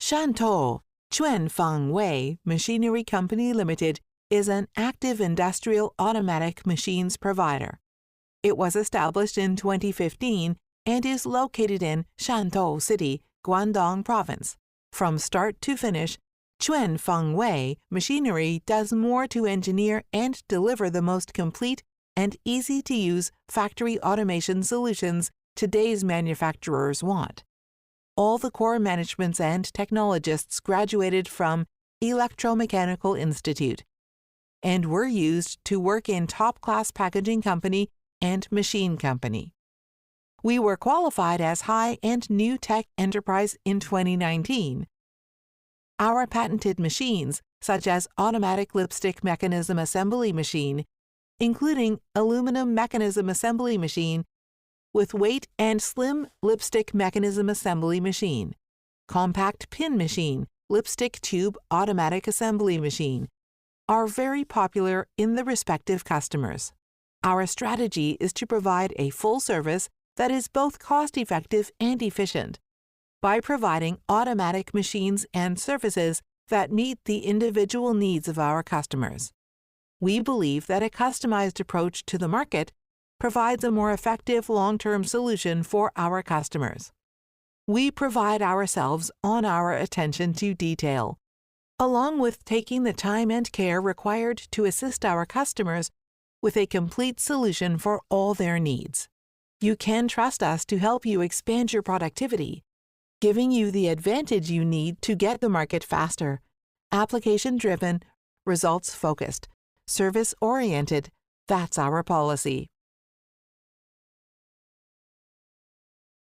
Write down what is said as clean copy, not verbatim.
Shantou Quanfeng Wei Machinery Company Limited is an active industrial automatic machines provider. It was established in 2015 and is located in Shantou City, Guangdong Province. From start to finish, Quanfeng Wei Machinery does more to engineer and deliver the most complete and easy-to-use factory automation solutions today's manufacturers want. All the core managements and technologists graduated from Electromechanical Institute and were used to work in top-class packaging company and machine company. We were qualified as high and new tech enterprise in 2019. Our patented machines, such as automatic lipstick mechanism assembly machine, including aluminum mechanism assembly machine with weight and slim lipstick mechanism assembly machine, compact pin machine, lipstick tube automatic assembly machine, are very popular in the respective customers. Our strategy is to provide a full service that is both cost-effective and efficient by providing automatic machines and services that meet the individual needs of our customers. We believe that a customized approach to the market provides a more effective long-term solution for our customers. We pride ourselves on our attention to detail, along with taking the time and care required to assist our customers with a complete solution for all their needs. You can trust us to help you expand your productivity, giving you the advantage you need to get the market faster, application-driven, results-focused, service-oriented. That's our policy.